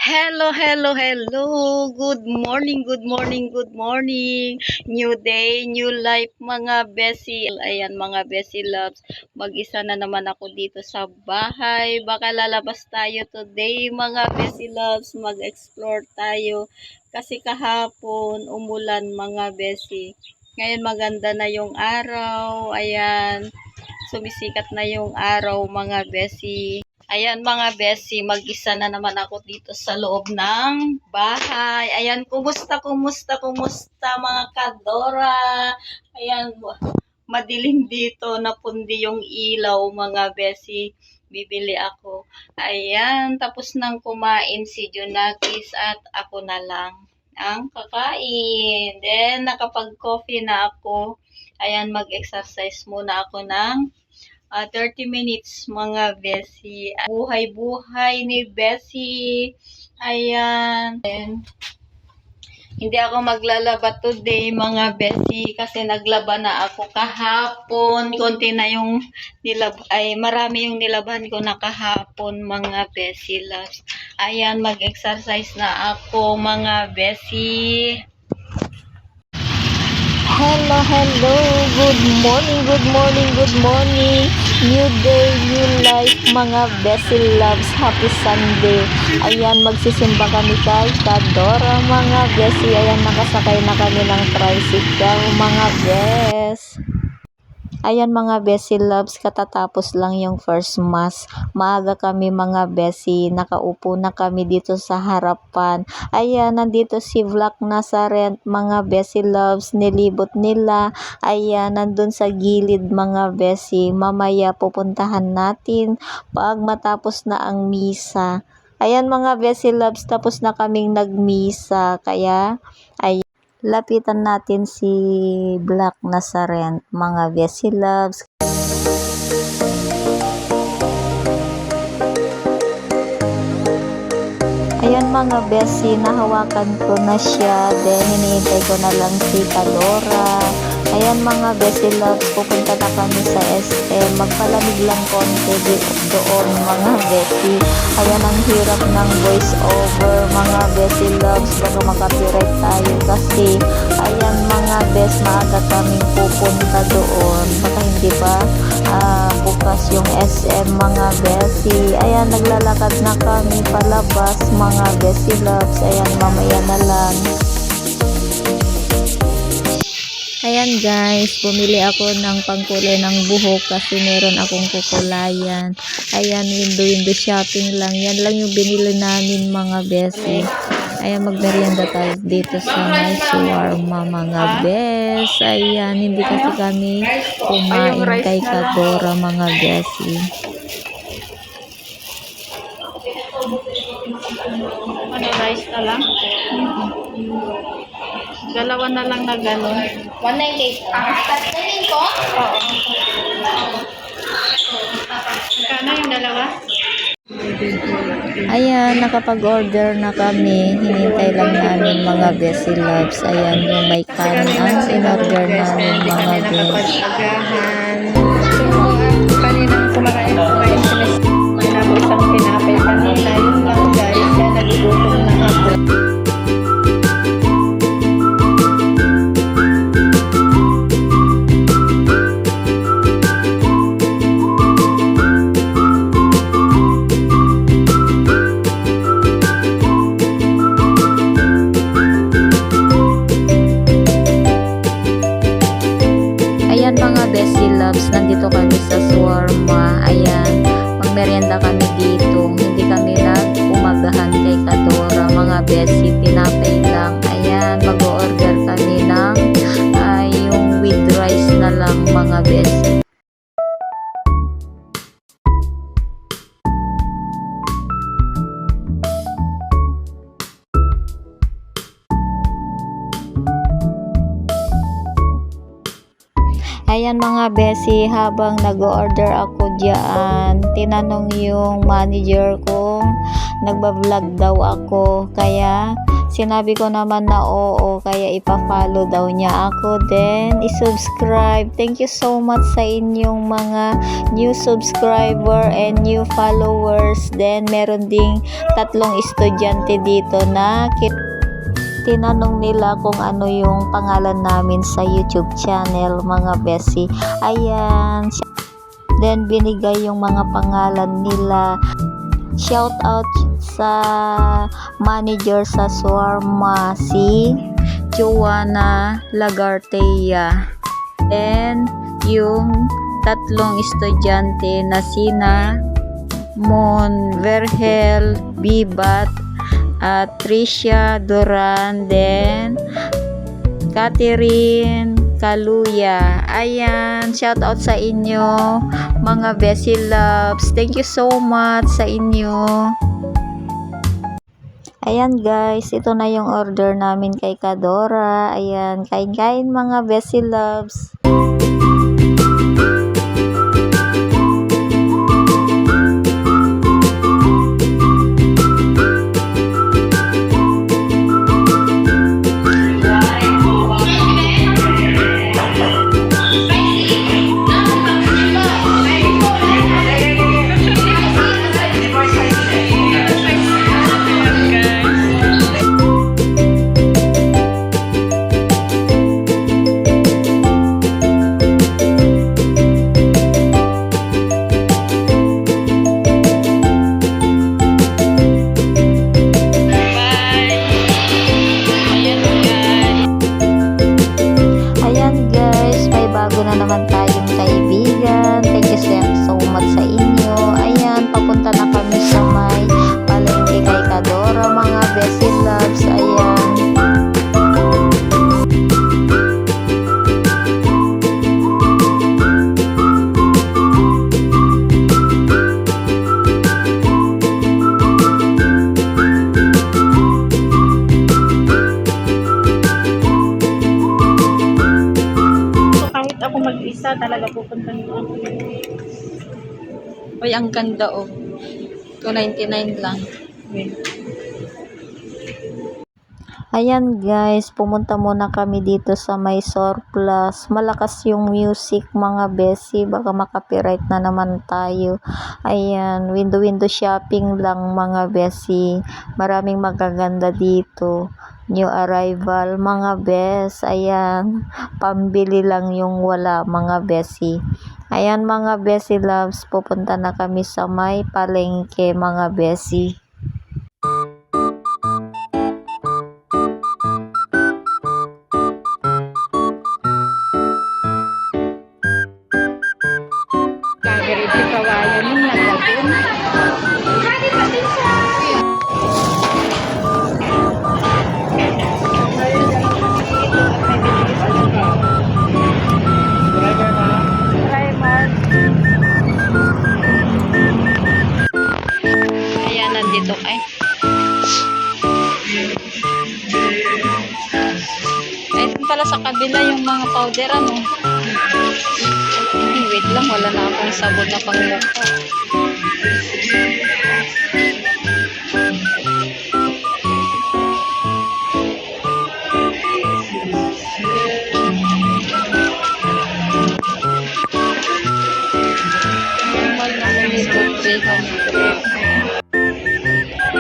Hello, hello, hello. Good morning, good morning, good morning. New day, new life mga besi. Ayan mga besi loves. Mag-isa na naman ako dito sa bahay. Baka lalabas tayo today mga besi loves. Mag-explore tayo. Kasi kahapon umulan mga besi. Ngayon maganda na yung araw. Ayan. Sumisikat na yung araw mga besi. Ayan mga besi, mag-isa na naman ako dito sa loob ng bahay. Ayan, kumusta mga kadora? Ayan, madilim dito, napundi yung ilaw mga besi. Bibili ako. Ayan, tapos nang kumain si Junakis at ako na lang ang kakain. Then, nakapag-coffee na ako. Ayan, mag-exercise muna ako ng 30 minutes mga besi. Buhay-buhay ni Besi. Ayan. Hindi ako maglalaba today mga besi kasi naglaba na ako kahapon. Konti na yung marami yung nilaban ko na kahapon mga besi loves. Ayan, mag-exercise na ako mga besi. Hello, hello. Good morning, good morning, good morning. New day, new life, mga besi loves. Happy Sunday. Ayan, magsisimba kami kay Kadora, mga besi. Ayan, nakasakay na kami ng tricycle, mga bes. Ayan mga besi loves, katatapos lang yung first mass. Maaga kami mga besi, nakaupo na kami dito sa harapan. Ayan, nandito si Vlog Nazareth mga besi loves, nilibot nila. Ayan, nandun sa gilid mga besi. Mamaya pupuntahan natin pag matapos na ang misa. Ayan mga besi loves, tapos na kaming nagmisa. Kaya, ayan. Lapitan natin si Vlog Nazareth, mga besi loves. Ayan mga besi, nahawakan ko na siya. Then, hinihintay ko na lang si Kadora. Ayan mga besi loves, pupunta na kami sa SM. Magpalamig lang konti doon mga besi. Ayan, ang hirap ng voice over mga besi loves. Baka makapiright tayo kasi ayan mga bes, maaga kaming pupunta doon. Baka hindi pa bukas yung SM mga besi. Ayan, naglalakad na kami palabas mga besi loves. Ayan, mamaya na lang. Ayan guys, bumili ako ng pangkulay ng buhok kasi meron akong kukulayan. Ayan, window shopping lang. Yan lang yung binili namin mga besi. Ayan, magmerienda tayo dito sa may shawarma mga bes. Ayan, hindi kasi kami kumain kay Kadora mga besi. Ano, rice na lang? Dalawa na lang na gano'n. 198. Tatlinin ko? Oo. Kano yung dalawa? Ayan, nakapag-order na kami. Hinintay lang namin mga besi loves. Ayan, yung may kanin ang in-order namin mga bes. Kaninang kumakain si Miss. Pinako isang pinapay kanina. Yun lang guys. Yan, nagugutom na ako. Ayan mga besi loves, nandito kami sa shawarma. Ayan, magmerienda kami dito. Hindi kami nag-umagahan kay Kadora mga besi, tinapay lang. Ayan, mag-order kami ng yung with rice na lang mga besi. Ayan mga besi, habang nag-order ako diyan, tinanong yung manager kung nagba-vlog daw ako. Kaya Sinabi ko naman na oo, kaya ipa-follow daw niya ako. Then, isubscribe. Thank you so much sa inyong mga new subscriber and new followers. Then, meron ding 3 estudyante dito na tinanong nila kung ano yung pangalan namin sa YouTube channel, mga besi. Ayan. Then, binigay yung mga pangalan nila. Shout out sa manager sa Swarma, si Joanna Lagartea. And yung 3 estudyante na sina Mon Vergel Bibat at Tricia Duran, then Catherine Kaluya. Ayan, shout out sa inyo mga Besi Loves. Thank you so much sa inyo. Ayan guys, ito na yung order namin kay Kadora. Ayan, kain-kain mga Besi Loves. Bago na naman tayong kaibigan. Thank you so much sa inyo. Ayan, papunta na kami sa may palengke kay Kadora, mga Besi Loves. Ayan. Ako mag-isa talaga pupunta nito ako. Uy, ang ganda oh. 299 lang. Ayan guys, pumunta muna kami dito sa may surplus. Malakas yung music mga besi, baka makapiright na naman tayo. Ayan, window shopping lang mga besi. Maraming magaganda dito. New arrival mga bes. Ayan, pambili lang yung wala mga besi. Ayan mga Besi Loves, pupunta na kami sa may palengke mga besi. Ayan, nandito ay. Ay, pala sa kabila yung mga powder ano. Wait lang, wala na akong sabon na pangmukha.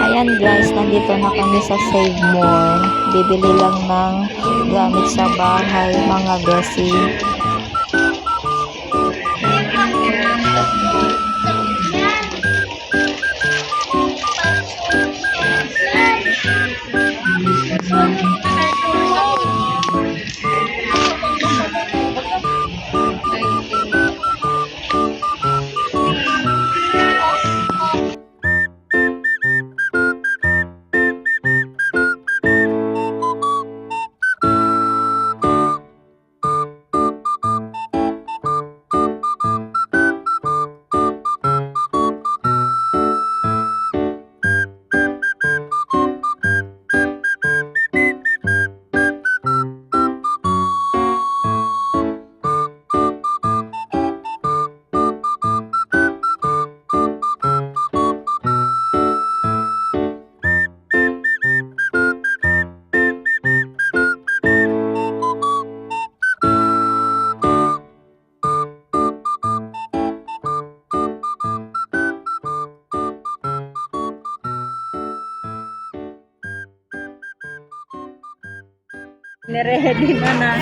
Ayan guys, nandito na kami sa Save More. Bibili lang ng gamit sa bahay mga besi. Ready na.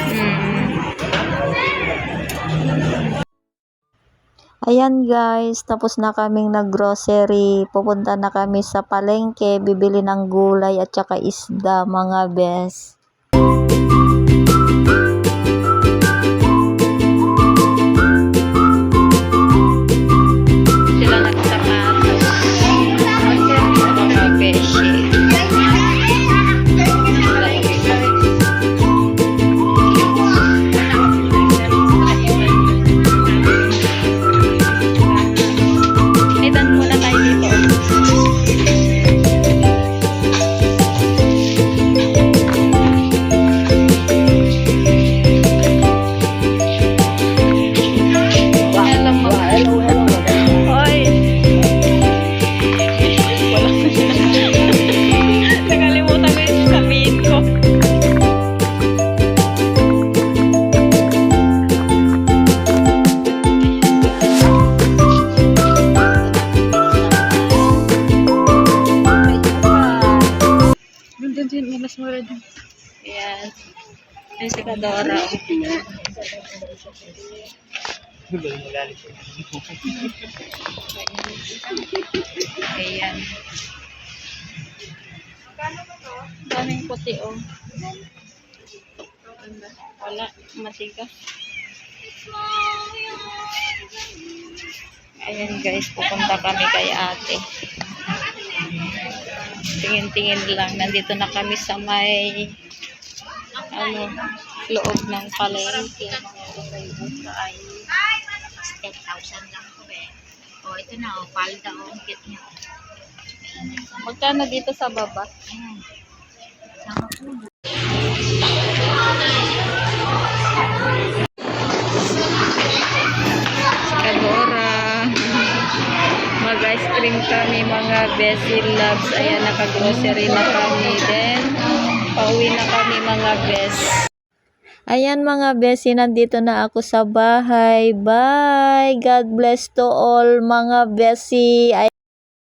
Ayan guys, tapos na kaming nag-grocery. Pupunta na kami sa palengke, bibili ng gulay at saka isda mga bes. Sila nagsapatos. Mga beshi. Itan muna tayo dito. Hello, Hoy. Nakalimutan ko yung sabihin ko. Doon, may mas mura dun. Ayan. Ayan si Kadora. Ayan. Daming puti oh. Wala, matigas. Ayan guys, pupunta kami kay ate. Tingin-tingin lang. Nandito na kami sa may loob ng palengke. 10,000 lang po eh. O, ito na o, palda o, ang cute niya. Magkano dito sa baba? Ayan. Sama po. Kadora. Mag-ice cream kami mga Bessie loves. Ayan, naka-grocery na kami. Then, pauwi na kami mga bes. Ayan mga Bessie, nandito na ako sa bahay. Bye! God bless to all mga Bessie.